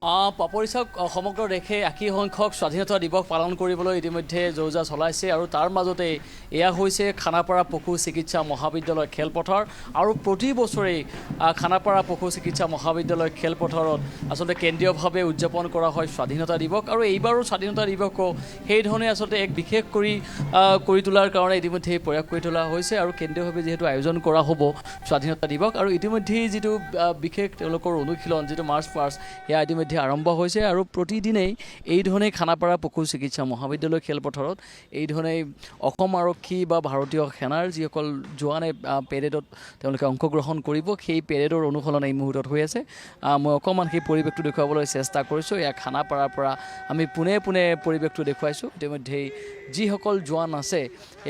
পাপৰিচাক সমগ্ৰ দেশে ৮০ সংখ্যক স্বাধীনতা দিৱস পালন কৰিবলৈ ইতিমধ্যে যৌজা চলাইছে আৰু তাৰ মাজতে এয়া হৈছে খানাপাৰা পশু চিকিৎসা মহাবিদ্যালয় খেলপথাৰ আৰু প্ৰতি বছৰেই খানাপাৰা পশু চিকিৎসা মহাবিদ্যালয় খেলপথাৰত আচলতে কেন্দ্ৰীয়ভাৱে উদযাপন কৰা হয় স্বাধীনতা দিৱস আৰু এইবাৰো স্বাধীনতা দিৱসক সেইধৰণে আচলতে এক বিশেষ কৰি তোলাৰ কাৰণে ইতিমধ্যে প্ৰয়াস কৰি তোলা হৈছে আৰু কেন্দ্ৰীয়ভাৱে যিহেতু আয়োজন কৰা হ'ব স্বাধীনতা দিৱস আৰু ইতিমধ্যেই যিটো বিশেষ তেওঁলোকৰ অনুশীলন যিটো মাৰ্চ পাষ্ট সেয়া ইতিমধ্যে আৰম্ভ হৈছে আৰু প্ৰতিদিনেই এই ধৰণে খানাপাৰা পশু চিকিৎসা মহাবিদ্যালয় খেলপথাৰত এই ধৰণে অসম আৰক্ষী বা ভাৰতীয় সেনাৰ যিসকল জোৱানে পেৰেডত তেওঁলোকে অংশগ্ৰহণ কৰিব সেই পেৰেডৰ অনুসৰণ এই মুহূৰ্তত হৈ আছে মই অকণমান সেই পৰিৱেশটো দেখুৱাবলৈ চেষ্টা কৰিছোঁ এয়া খানাপাৰাৰ পৰা আমি পোনে পোনে পৰিৱেশটো দেখুৱাইছোঁ ইতিমধ্যেই যিসকল জোৱান আছে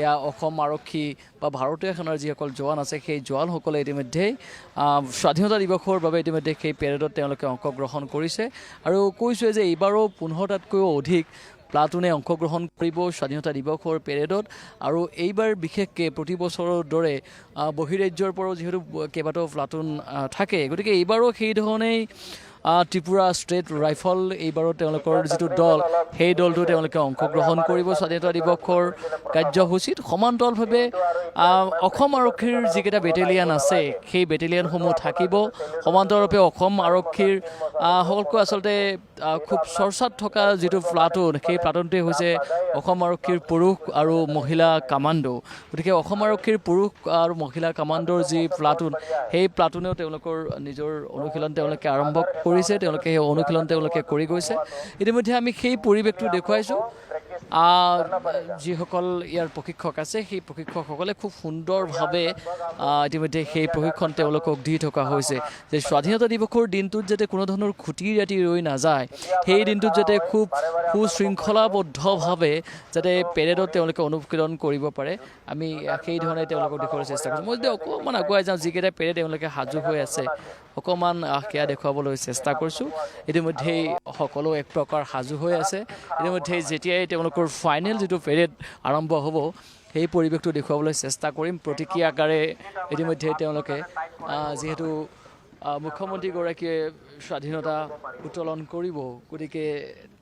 এয়া অসম আৰক্ষী বা ভাৰতীয় সেনাৰ যিসকল জোৱান আছে সেই জোৱানসকলে ইতিমধ্যেই স্বাধীনতা দিৱসৰ বাবে ইতিমধ্যে সেই পেৰেডত তেওঁলোকে অংশগ্ৰহণ কৰিছে আৰু কৈছোঁৱে যে এইবাৰো ১৫টাতকৈও অধিক প্লাটুনে অংশগ্ৰহণ কৰিব স্বাধীনতা দিৱসৰ পেৰেডত আৰু এইবাৰ বিশেষকৈ প্ৰতি বছৰৰ দৰে বহিৰাজ্যৰ পৰাও যিহেতু কেইবাটাও প্লাটুন থাকে গতিকে এইবাৰো সেইধৰণেই ত্ৰিপুৰা ষ্টেট ৰাইফল এইবাৰো তেওঁলোকৰ যিটো দল সেই দলটো তেওঁলোকে অংশগ্ৰহণ কৰিব স্বাধীনতা দিৱসৰ কাৰ্যসূচীত সমান্তৰালভাৱে অসম আৰক্ষীৰ যিকেইটা বেটেলিয়ান আছে সেই বেটেলিয়ানসমূহ থাকিব সমান্তৰালভাৱে অসম আৰক্ষীৰ সকলোকৈ আচলতে খুব চৰ্চাত থকা যিটো প্লাটুন সেই প্লাটুনটোৱে হৈছে অসম আৰক্ষীৰ পুৰুষ আৰু মহিলা কামাণ্ডো গতিকে অসম আৰক্ষীৰ পুৰুষ আৰু মহিলা কামাণ্ডোৰ যি প্লাটুন সেই প্লাটুনেও তেওঁলোকৰ নিজৰ অনুশীলন তেওঁলোকে আৰম্ভ কৰিছে তেওঁলোকে সেই অনুশীলন তেওঁলোকে কৰি গৈছে ইতিমধ্যে আমি সেই পৰিৱেশটো দেখুৱাইছোঁ যিসকল ইয়াৰ প্ৰশিক্ষক আছে সেই প্ৰশিক্ষকসকলে খুব সুন্দৰভাৱে ইতিমধ্যে সেই প্ৰশিক্ষণ তেওঁলোকক দি থকা হৈছে যে স্বাধীনতা দিৱসৰ দিনটোত যাতে কোনো ধৰণৰ খুটি ৰাতি ৰৈ নাযায় সেই দিনটোত যাতে খুব সুশৃংখলাবদ্ধভাৱে যাতে পেৰেডত তেওঁলোকে অনুশীলন কৰিব পাৰে আমি সেই ধৰণে তেওঁলোকক দেখুৱাবলৈ চেষ্টা কৰিছোঁ মই যদি অকণমান আগুৱাই যাওঁ যিকেইটা পেৰেড তেওঁলোকে সাজু হৈ আছে অকণমান সেয়া দেখুৱাবলৈ চেষ্টা কৰিছোঁ ইতিমধ্যেই সকলো এক প্ৰকাৰ সাজু হৈ আছে ইতিমধ্যেই যেতিয়াই তেওঁলোকৰ ফাইনেল যিটো পেৰেড আৰম্ভ হ'ব সেই পৰিৱেশটো দেখুৱাবলৈ চেষ্টা কৰিম প্ৰতিক্ৰিয়া আকাৰে ইতিমধ্যে তেওঁলোকে যিহেতু মুখ্যমন্ত্ৰীগৰাকীয়ে স্বাধীনতা উত্তোলন কৰিব গতিকে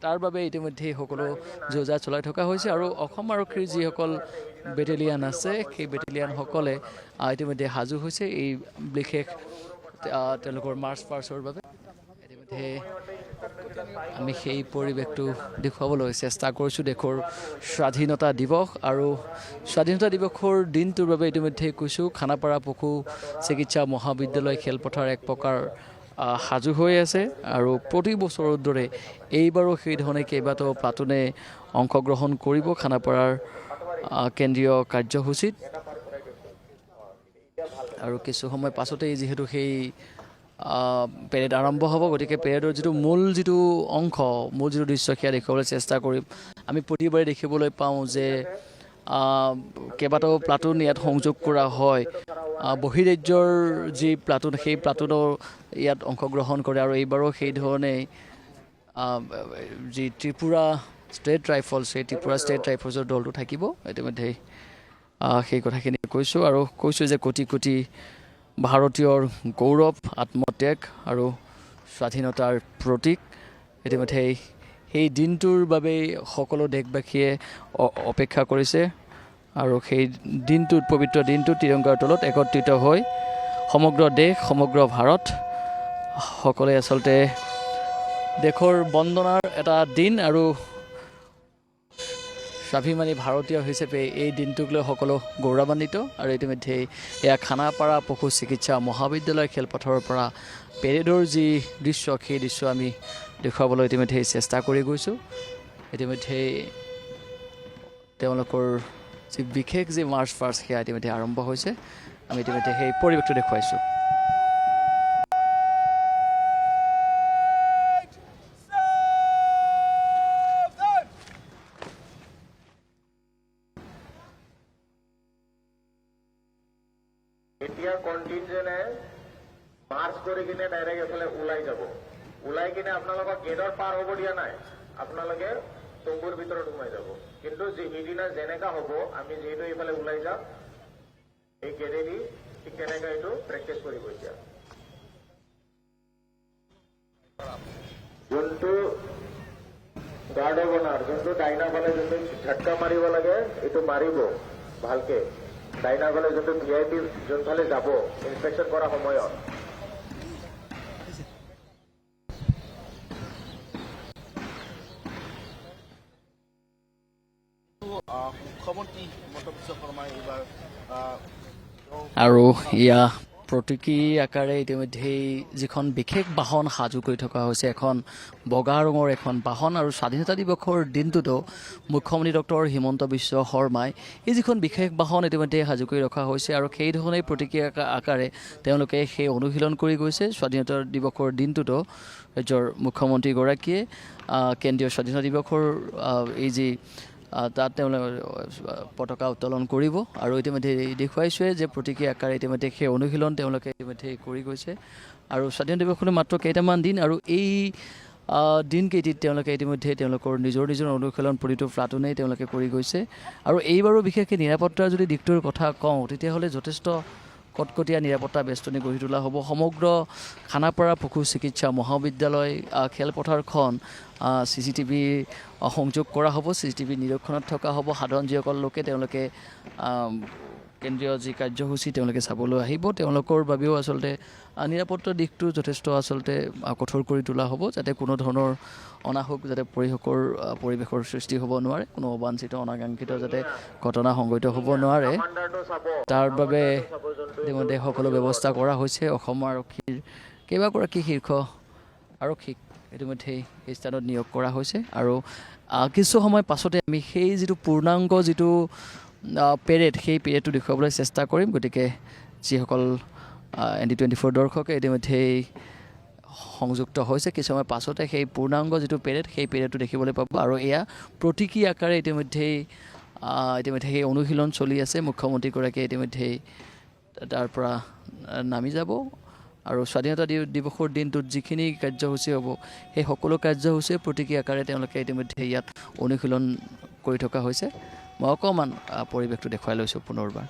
তাৰ বাবে ইতিমধ্যে সকলো যৌজা চলাই থকা হৈছে আৰু অসম আৰক্ষীৰ যিসকল বেটেলিয়ান আছে সেই বেটেলিয়ানসকলে ইতিমধ্যে সাজু হৈছে এই বিশেষ তেওঁলোকৰ মাৰ্চ পাষ্টৰ বাবে ইতিমধ্যে আমি সেই পৰিৱেশটো দেখুৱাবলৈ চেষ্টা কৰিছোঁ দেশৰ স্বাধীনতা দিৱস আৰু স্বাধীনতা দিৱসৰ দিনটোৰ বাবে ইতিমধ্যে কৈছোঁ খানাপাৰা পশু চিকিৎসা মহাবিদ্যালয় খেলপথাৰ এক প্ৰকাৰ সাজু হৈ আছে আৰু প্ৰতি বছৰৰ দৰে এইবাৰো সেইধৰণে কেইবাটাও প্লাটুনে অংশগ্ৰহণ কৰিব খানাপাৰাৰ কেন্দ্ৰীয় কাৰ্যসূচীত আৰু কিছু সময় পাছতেই যিহেতু সেই পেৰেড আৰম্ভ হ'ব গতিকে পেৰেডৰ যিটো মূল যিটো দৃশ্য সেয়া দেখুৱাবলৈ চেষ্টা কৰিম আমি প্ৰতিবাৰে দেখিবলৈ পাওঁ যে কেইবাটাও প্লাটুন ইয়াত সংযোগ কৰা হয় বহিৰাজ্যৰ যি প্লাটুন সেই প্লাটুনৰ ইয়াত অংশগ্ৰহণ কৰে আৰু এইবাৰো সেইধৰণেই যি ত্ৰিপুৰা ষ্টেট ৰাইফলছ সেই ত্ৰিপুৰা ষ্টেট ৰাইফলছৰ দলটো থাকিব ইতিমধ্যে সেই কথাখিনি কৈছোঁ আৰু কৈছোঁ যে কোটি কোটি ভাৰতীয়ৰ গৌৰৱ আত্মত্যাগ আৰু স্বাধীনতাৰ প্ৰতীক ইতিমধ্যে সেই দিনটোৰ বাবেই সকলো দেশবাসীয়ে অপেক্ষা কৰিছে আৰু সেই দিনটোত পবিত্ৰ দিনটোত তিৰংগাৰ তলত একত্ৰিত হৈ সমগ্ৰ দেশ সমগ্ৰ ভাৰত সকলোৱে আচলতে দেশৰ বন্দনাৰ এটা দিন আৰু স্বাভিমানী ভাৰতীয় হিচাপে এই দিনটোক লৈ সকলো গৌৰৱান্বিত আৰু ইতিমধ্যে এয়া খানাপাৰা পশু চিকিৎসা মহাবিদ্যালয় খেলপথাৰৰ পৰা পেৰেডৰ যি দৃশ্য সেই দৃশ্য আমি দেখুৱাবলৈ ইতিমধ্যে চেষ্টা কৰি গৈছোঁ ইতিমধ্যে তেওঁলোকৰ যি বিশেষ যি মাৰ্চ পাষ্ট সেয়া ইতিমধ্যে আৰম্ভ হৈছে আমি ইতিমধ্যে সেই পৰিৱেশটো দেখুৱাইছোঁ এতিয়া কণ্টিনজেন্টে মাৰ্চ কৰি কিনে ডাইৰেক্ট এফালে ওলাই যাব ওলাই কিনে আপোনালোকক গেটৰ পাৰ হ'ব দিয়া নাই আপোনালোকে তম্বুৰ ভিতৰত সোমাই যাব কিন্তু সিদিনা যেনেকা হ'ব আমি যিহেতু এইফালে ওলাই যাম এই গেটেদি ঠিক তেনেকৈ এইটো প্ৰেক্টিচ কৰিব এতিয়া গাৰ্ড হ'ব না যোনটো ডাইনা ফালে যোনটো ঝটকা মাৰিব লাগে এইটো মাৰিব ভালকে ডাইনা ফালে যোনটো ভিআইপি যোনফালে যাব ইনস্পেকশ্যন কৰা সময়ত মুখ্যমন্ত্ৰী হিমন্ত বিশ্ব শৰ্মাই এইবাৰ আৰু ইয়া প্ৰতীকী আকাৰে ইতিমধ্যেই যিখন বিশেষ বাহন সাজু কৰি থকা হৈছে এখন বগা ৰঙৰ এখন বাহন আৰু স্বাধীনতা দিৱসৰ দিনটোতো মুখ্যমন্ত্ৰী ডক্টৰ হিমন্ত বিশ্ব শৰ্মাই এই যিখন বিশেষ বাহন ইতিমধ্যে সাজু কৰি ৰখা হৈছে আৰু সেই ধৰণে প্ৰতীকী আকাৰে তেওঁলোকে সেই অনুশীলন কৰি গৈছে স্বাধীনতা দিৱসৰ দিনটোতো ৰাজ্যৰ মুখ্যমন্ত্ৰীগৰাকীয়ে কেন্দ্ৰীয় স্বাধীনতা দিৱসৰ এই যি তাত তেওঁলোকে পতাকা উত্তোলন কৰিব আৰু ইতিমধ্যে দেখুৱাইছে যে প্ৰতীকী আকাৰে ইতিমধ্যে সেই অনুশীলন তেওঁলোকে ইতিমধ্যে কৰি গৈছে আৰু স্বাধীনতা দিৱসলৈ মাত্ৰ কেইটামান দিন আৰু এই দিনকেইটিত তেওঁলোকে ইতিমধ্যে তেওঁলোকৰ নিজৰ অনুশীলন প্ৰতিটো প্লাটুনেই তেওঁলোকে কৰি গৈছে আৰু এইবাৰো বিশেষকৈ নিৰাপত্তাৰ যদি দিশটোৰ কথা কওঁ তেতিয়াহ'লে যথেষ্ট কটকটীয়া নিৰাপত্তা বেষ্টনী গঢ়ি তোলা হ'ব সমগ্ৰ খানাপাৰা পশু চিকিৎসা মহাবিদ্যালয় খেলপথাৰখন CCTV সংযোগ কৰা হ'ব CCTV নিৰীক্ষণত থকা হ'ব সাধাৰণ যিসকল লোকে তেওঁলোকে কেন্দ্ৰীয় যি কাৰ্যসূচী তেওঁলোকে চাবলৈ আহিব তেওঁলোকৰ বাবেও আচলতে নিৰাপত্তাৰ দিশটো যথেষ্ট আচলতে কঠোৰ কৰি তোলা হ'ব যাতে কোনো ধৰণৰ অনাহুক যাতে পৰিৱেশৰ সৃষ্টি হ'ব নোৱাৰে কোনো অবাঞ্ছিত অনাকাংক্ষিত যাতে ঘটনা সংঘটিত হ'ব নোৱাৰে তাৰ বাবে ইতিমধ্যে সকলো ব্যৱস্থা কৰা হৈছে অসম আৰক্ষীৰ কেইবাগৰাকী শীৰ্ষ আৰক্ষীক ইতিমধ্যেই সেই স্থানত নিয়োগ কৰা হৈছে আৰু কিছু সময় পাছতে আমি সেই যিটো পূৰ্ণাংগ যিটো পেৰেড সেই পেৰেডটো দেখুৱাবলৈ চেষ্টা কৰিম গতিকে যিসকল ND24 দৰ্শকে ইতিমধ্যেই সংযুক্ত হৈছে কিছু সময় পাছতে সেই পূৰ্ণাংগ যিটো পেৰেড সেই পেৰেডটো দেখিবলৈ পাব আৰু এয়া প্ৰতীকী আকাৰে ইতিমধ্যে সেই অনুশীলন চলি আছে মুখ্যমন্ত্ৰীগৰাকীয়ে ইতিমধ্যেই তাৰ পৰা নামি যাব আৰু স্বাধীনতা দিৱসৰ দিনটোত যিখিনি কাৰ্যসূচী হ'ব সেই সকলো কাৰ্যসূচীয়ে প্ৰতীকী আকাৰে তেওঁলোকে ইতিমধ্যে ইয়াত অনুশীলন কৰি থকা হৈছে মই অকণমান পৰিৱেশটো দেখুৱাই লৈছোঁ পুনৰবাৰ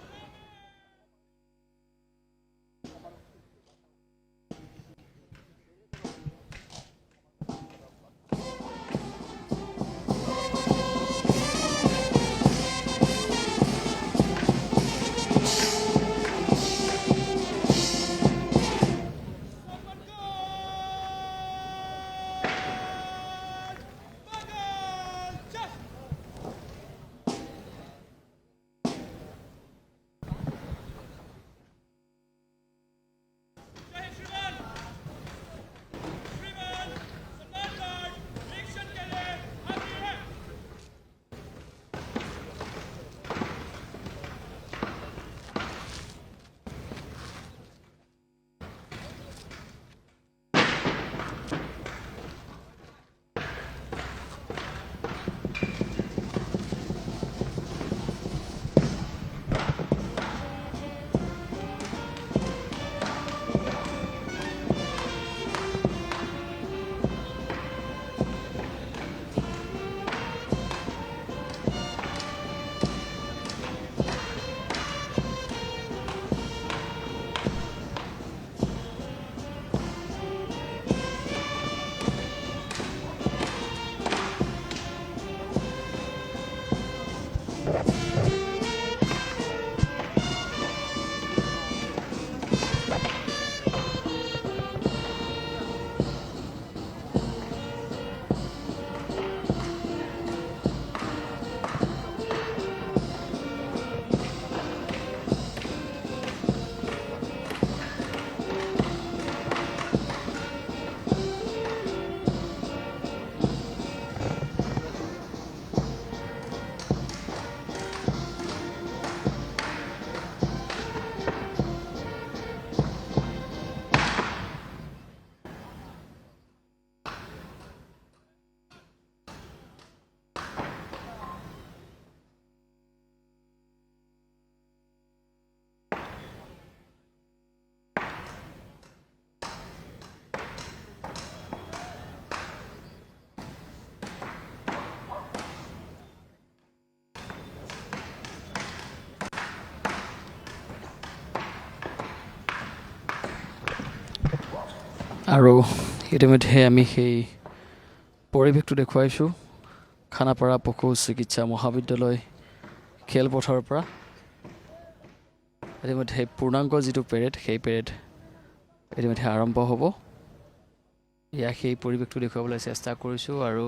আৰু ইতিমধ্যে আমি সেই পৰিৱেশটো দেখুৱাইছোঁ খানাপাৰা পশু চিকিৎসা মহাবিদ্যালয় খেলপথাৰৰ পৰা ইতিমধ্যে পূৰ্ণাংগ যিটো পেৰেড সেই পেৰেড ইতিমধ্যে আৰম্ভ হ'ব। ইয়াক সেই পৰিৱেশটো দেখুৱাবলৈ চেষ্টা কৰিছোঁ আৰু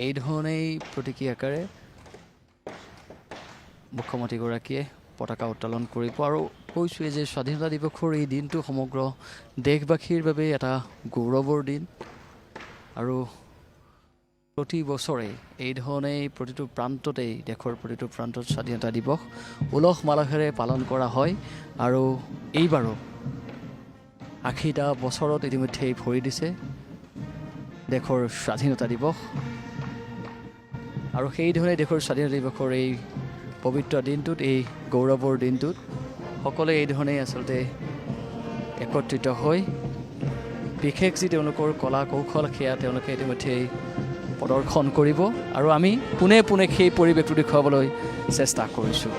এই ধৰণেই প্ৰতীকী আকাৰে মুখ্যমন্ত্ৰীগৰাকীয়ে পতাকা উত্তোলন কৰিব। আৰু কৈছোঁৱে যে স্বাধীনতা দিৱসৰ এই দিনটো সমগ্ৰ দেশবাসীৰ বাবে এটা গৌৰৱৰ দিন আৰু প্ৰতি বছৰে এই ধৰণেই প্ৰতিটো প্ৰান্ততেই দেশৰ প্ৰতিটো প্ৰান্তত স্বাধীনতা দিৱস উলহ মালহেৰে পালন কৰা হয়। আৰু এইবাৰো ৮০টা বছৰত ইতিমধ্যেই ভৰি দিছে দেশৰ স্বাধীনতা দিৱস আৰু সেইধৰণে দেশৰ স্বাধীনতা দিৱসৰ এই পবিত্ৰ দিনটোত এই গৌৰৱৰ দিনটোত সকলোৱে এই ধৰণেই আচলতে একত্ৰিত হৈ বিশেষ যি তেওঁলোকৰ কলা কৌশল সেয়া তেওঁলোকে ইতিমধ্যেই প্ৰদৰ্শন কৰিব আৰু আমি পোনে পোনে সেই পৰিৱেশটো দেখুৱাবলৈ চেষ্টা কৰিছোঁ।